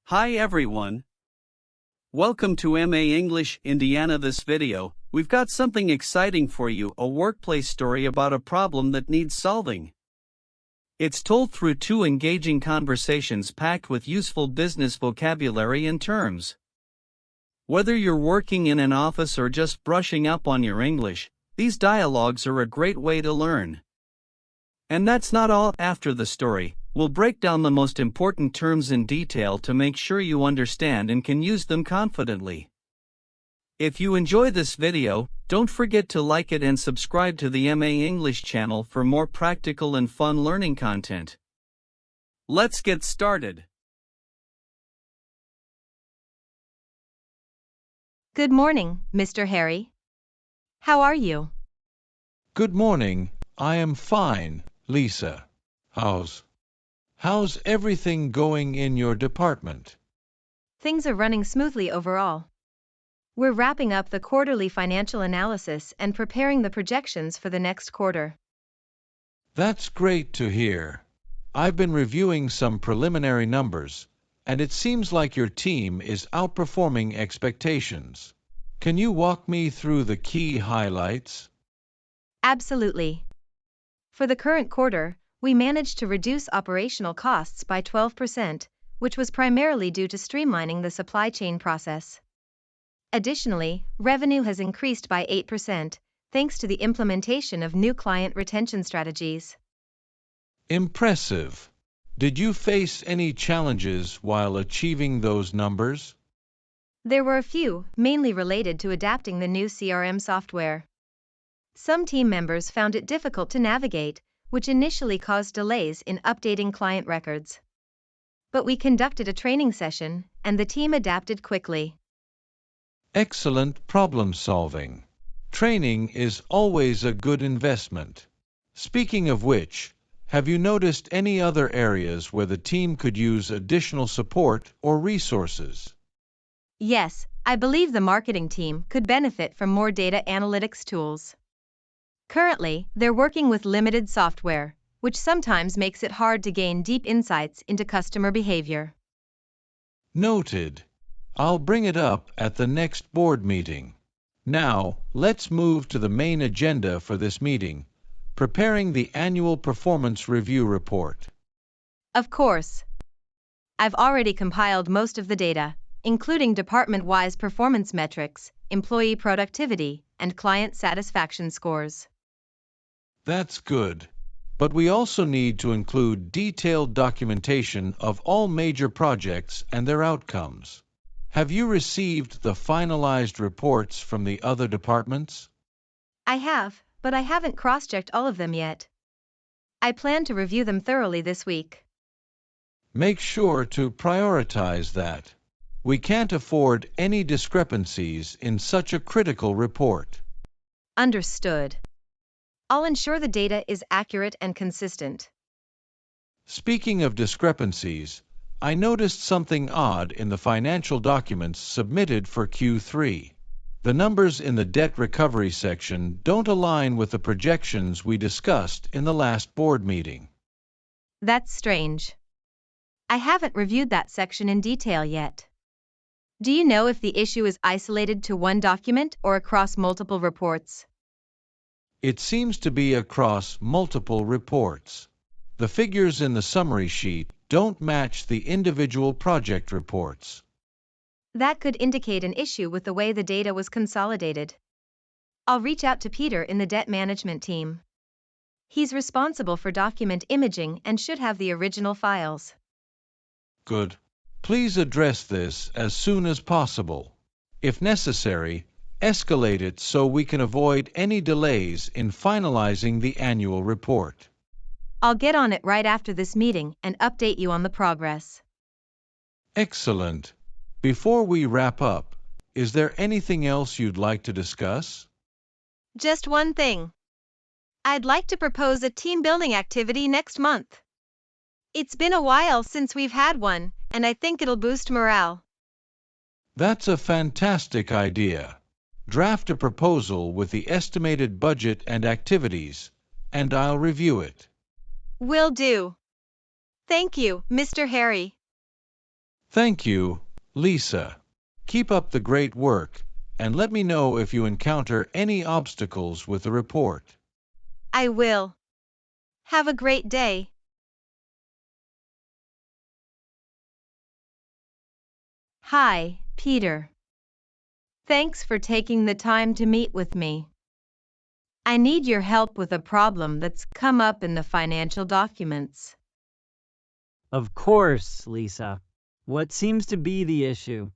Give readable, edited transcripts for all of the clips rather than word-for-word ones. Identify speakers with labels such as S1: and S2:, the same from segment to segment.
S1: Hi everyone. Welcome to MA English Indiana. This video, we've got something exciting for you, a workplace story about a problem that needs solving. It's told through two engaging conversations packed with useful business vocabulary and terms. Whether you're working in an office or just brushing up on your English, these dialogues are a great way to learn. And that's not all. After the story, we'll break down the most important terms in detail to make sure you understand and can use them confidently. If you enjoy this video, don't forget to like it and subscribe to the MA English channel for more practical and fun learning content. Let's get started.
S2: Good morning, Mr. Harry. How are you?
S3: Good morning. I am fine, Lisa. How's everything going in your department?
S2: Things are running smoothly overall. We're wrapping up the quarterly financial analysis and preparing the projections for the next quarter.
S3: That's great to hear. I've been reviewing some preliminary numbers, and it seems like your team is outperforming expectations. Can you walk me through the key highlights?
S2: Absolutely. For the current quarter, we managed to reduce operational costs by 12%, which was primarily due to streamlining the supply chain process. Additionally, revenue has increased by 8%, thanks to the implementation of new client retention strategies.
S3: Impressive. Did you face any challenges while achieving those numbers?
S2: There were a few, mainly related to adapting the new CRM software. Some team members found it difficult to navigate, which initially caused delays in updating client records. But we conducted a training session, and the team adapted quickly.
S3: Excellent problem solving. Training is always a good investment. Speaking of which, have you noticed any other areas where the team could use additional support or resources?
S2: Yes, I believe the marketing team could benefit from more data analytics tools. Currently, they're working with limited software, which sometimes makes it hard to gain deep insights into customer behavior.
S3: Noted. I'll bring it up at the next board meeting. Now, let's move to the main agenda for this meeting, preparing the annual performance review report.
S2: Of course. I've already compiled most of the data, including department-wise performance metrics, employee productivity, and client satisfaction scores.
S3: That's good. But we also need to include detailed documentation of all major projects and their outcomes. Have you received the finalized reports from the other departments?
S2: I have, but I haven't cross-checked all of them yet. I plan to review them thoroughly this week.
S3: Make sure to prioritize that. We can't afford any discrepancies in such a critical report.
S2: Understood. I'll ensure the data is accurate and consistent.
S3: Speaking of discrepancies, I noticed something odd in the financial documents submitted for Q3. The numbers in the debt recovery section don't align with the projections we discussed in the last board meeting.
S2: That's strange. I haven't reviewed that section in detail yet. Do you know if the issue is isolated to one document or across multiple reports?
S3: It seems to be across multiple reports. The figures in the summary sheet don't match the individual project reports.
S2: That could indicate an issue with the way the data was consolidated. I'll reach out to Peter in the debt management team. He's responsible for document imaging and should have the original files.
S3: Good. Please address this as soon as possible. If necessary, escalate it so we can avoid any delays in finalizing the annual report.
S2: I'll get on it right after this meeting and update you on the progress.
S3: Excellent. Before we wrap up, is there anything else you'd like to discuss?
S2: Just one thing. I'd like to propose a team-building activity next month. It's been a while since we've had one, and I think it'll boost morale.
S3: That's a fantastic idea. Draft a proposal with the estimated budget and activities, and I'll review it.
S2: Will do. Thank you, Mr. Harry.
S3: Thank you, Lisa. Keep up the great work, and let me know if you encounter any obstacles with the report.
S2: I will. Have a great day. Hi, Peter. Thanks for taking the time to meet with me. I need your help with a problem that's come up in the financial documents.
S4: Of course, Lisa. What seems to be the issue?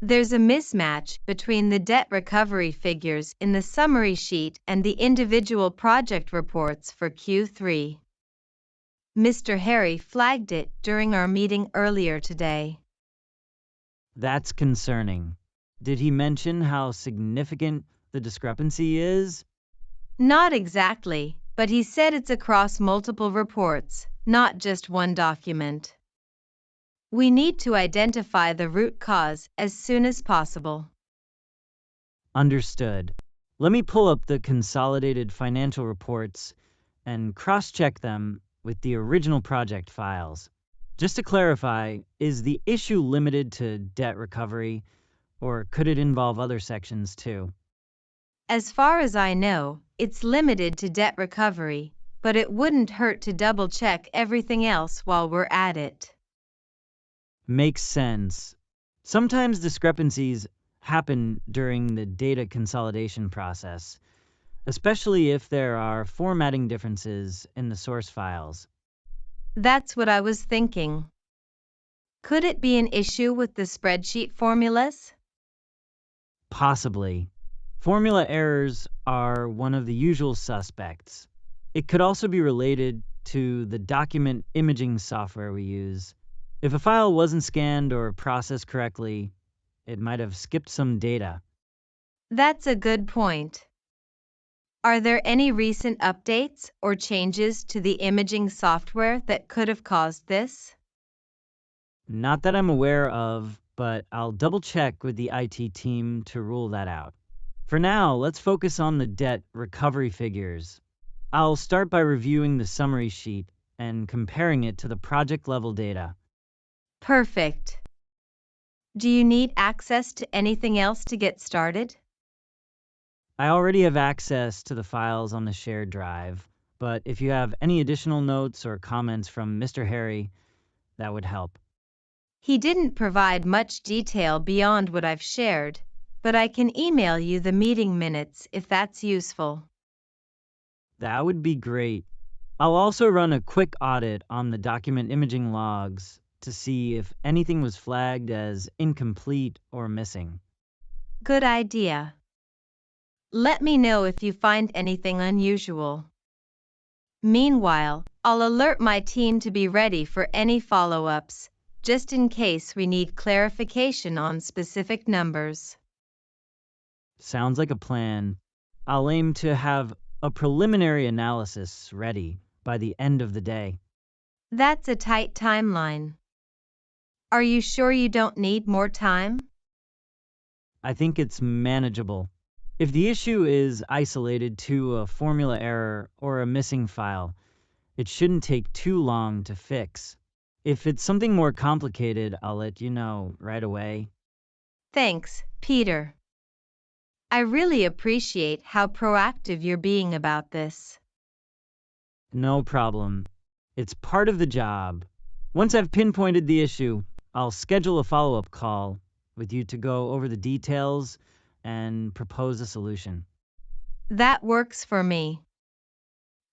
S2: There's a mismatch between the debt recovery figures in the summary sheet and the individual project reports for Q3. Mr. Harry flagged it during our meeting earlier today.
S4: That's concerning. Did he mention how significant the discrepancy is?
S2: Not exactly, but he said it's across multiple reports, not just one document. We need to identify the root cause as soon as possible.
S4: Understood. Let me pull up the consolidated financial reports and cross-check them with the original project files. Just to clarify, is the issue limited to debt recovery, or could it involve other sections too?
S2: As far as I know, it's limited to debt recovery, but it wouldn't hurt to double-check everything else while we're at it.
S4: Makes sense. Sometimes discrepancies happen during the data consolidation process, especially if there are formatting differences in the source files.
S2: That's what I was thinking. Could it be an issue with the spreadsheet formulas?
S4: Possibly. Formula errors are one of the usual suspects. It could also be related to the document imaging software we use. If a file wasn't scanned or processed correctly, it might have skipped some data.
S2: That's a good point. Are there any recent updates or changes to the imaging software that could have caused this?
S4: Not that I'm aware of, but I'll double check with the IT team to rule that out. For now, let's focus on the debt recovery figures. I'll start by reviewing the summary sheet and comparing it to the project level data.
S2: Perfect. Do you need access to anything else to get started?
S4: I already have access to the files on the shared drive, but if you have any additional notes or comments from Mr. Harry, that would help.
S2: He didn't provide much detail beyond what I've shared, but I can email you the meeting minutes if that's useful.
S4: That would be great. I'll also run a quick audit on the document imaging logs to see if anything was flagged as incomplete or missing.
S2: Good idea. Let me know if you find anything unusual. Meanwhile, I'll alert my team to be ready for any follow-ups, just in case we need clarification on specific numbers.
S4: Sounds like a plan. I'll aim to have a preliminary analysis ready by the end of the day.
S2: That's a tight timeline. Are you sure you don't need more time?
S4: I think it's manageable. If the issue is isolated to a formula error or a missing file, it shouldn't take too long to fix. If it's something more complicated, I'll let you know right away.
S2: Thanks, Peter. I really appreciate how proactive you're being about this.
S4: No problem. It's part of the job. Once I've pinpointed the issue, I'll schedule a follow-up call with you to go over the details and propose a solution.
S2: That works for me.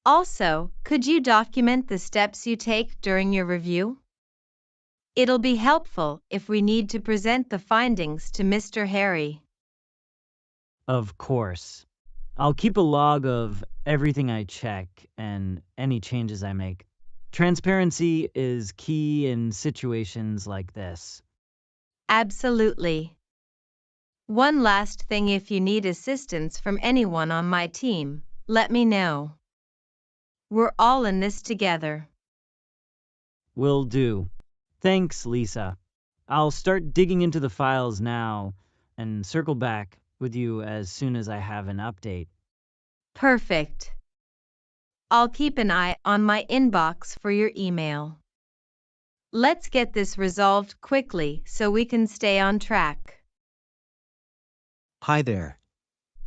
S2: Also, could you document the steps you take during your review? It'll be helpful if we need to present the findings to Mr. Harry.
S4: Of course. I'll keep a log of everything I check and any changes I make. Transparency is key in situations like this.
S2: Absolutely. One last thing, if you need assistance from anyone on my team, let me know. We're all in this together.
S4: Will do. Thanks, Lisa. I'll start digging into the files now and circle back with you as soon as I have an update.
S2: Perfect. I'll keep an eye on my inbox for your email. Let's get this resolved quickly so we can stay on track.
S5: Hi there.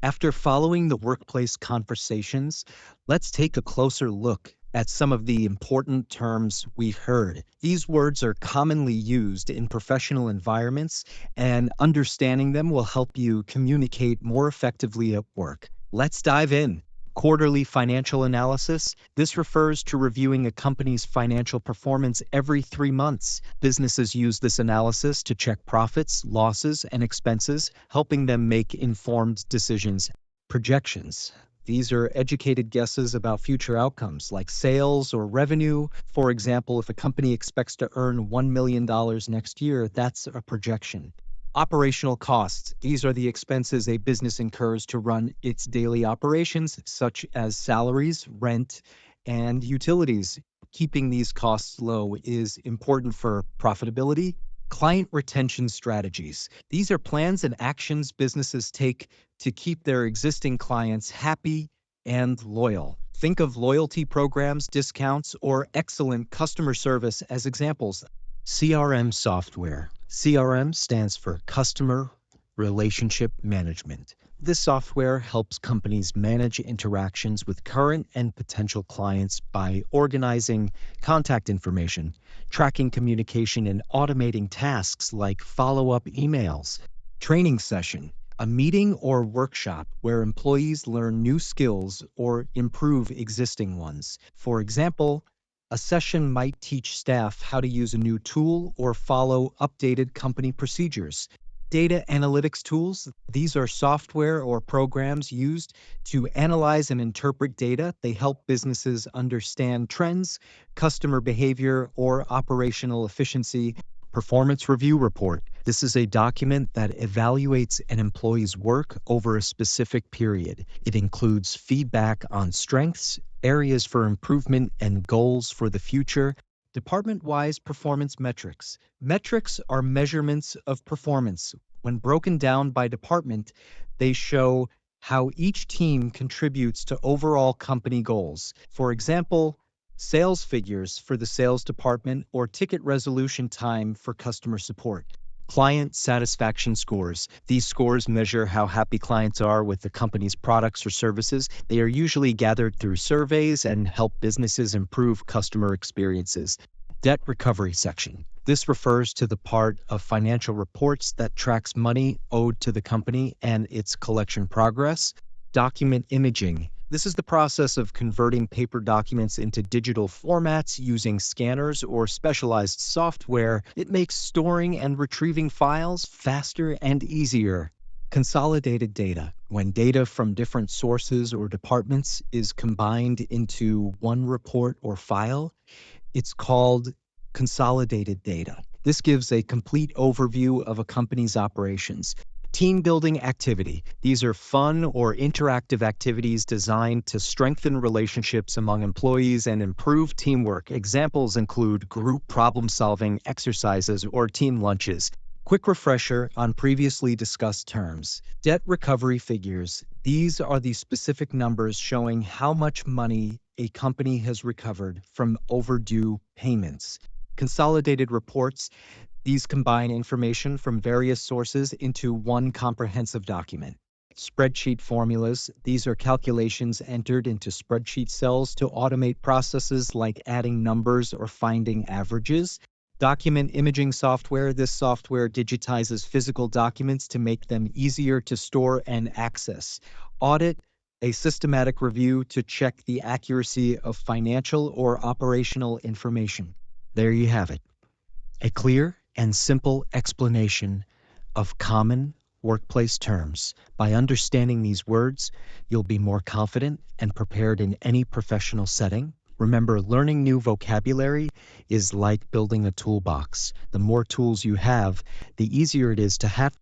S5: After following the workplace conversations, let's take a closer look at some of the important terms we heard. These words are commonly used in professional environments, and understanding them will help you communicate more effectively at work. Let's dive in. Quarterly financial analysis. This refers to reviewing a company's financial performance every 3 months. Businesses use this analysis to check profits, losses, and expenses, helping them make informed decisions. Projections. These are educated guesses about future outcomes like sales or revenue. For example, if a company expects to earn $1 million next year, that's a projection. Operational costs. These are the expenses a business incurs to run its daily operations, such as salaries, rent, and utilities. Keeping these costs low is important for profitability. Client retention strategies. These are plans and actions businesses take to keep their existing clients happy and loyal. Think of loyalty programs, discounts, or excellent customer service as examples. CRM software. CRM stands for Customer Relationship Management. This software helps companies manage interactions with current and potential clients by organizing contact information, tracking communication, and automating tasks like follow-up emails. Training session, a meeting or workshop where employees learn new skills or improve existing ones. For example, a session might teach staff how to use a new tool or follow updated company procedures. Data analytics tools, these are software or programs used to analyze and interpret data. They help businesses understand trends, customer behavior, or operational efficiency. Performance review report. This is a document that evaluates an employee's work over a specific period. It includes feedback on strengths, areas for improvement, and goals for the future. Department-wise performance metrics. Metrics are measurements of performance. When broken down by department, they show how each team contributes to overall company goals. For example, sales figures for the sales department or ticket resolution time for customer support. Client satisfaction scores. These scores measure how happy clients are with the company's products or services. They are usually gathered through surveys and help businesses improve customer experiences. Debt recovery section. This refers to the part of financial reports that tracks money owed to the company and its collection progress. Document imaging. This is the process of converting paper documents into digital formats using scanners or specialized software. It makes storing and retrieving files faster and easier. Consolidated data. When data from different sources or departments is combined into one report or file, it's called consolidated data. This gives a complete overview of a company's operations. Team building activity. These are fun or interactive activities designed to strengthen relationships among employees and improve teamwork. Examples include group problem-solving exercises or team lunches. Quick refresher on previously discussed terms. Debt recovery figures. These are the specific numbers showing how much money a company has recovered from overdue payments. Consolidated reports. These combine information from various sources into one comprehensive document. Spreadsheet formulas. These are calculations entered into spreadsheet cells to automate processes like adding numbers or finding averages. Document imaging software. This software digitizes physical documents to make them easier to store and access. Audit. A systematic review to check the accuracy of financial or operational information. There you have it. A clear and simple explanation of common workplace terms. By understanding these words, you'll be more confident and prepared in any professional setting. Remember, learning new vocabulary is like building a toolbox. The more tools you have, the easier it is to have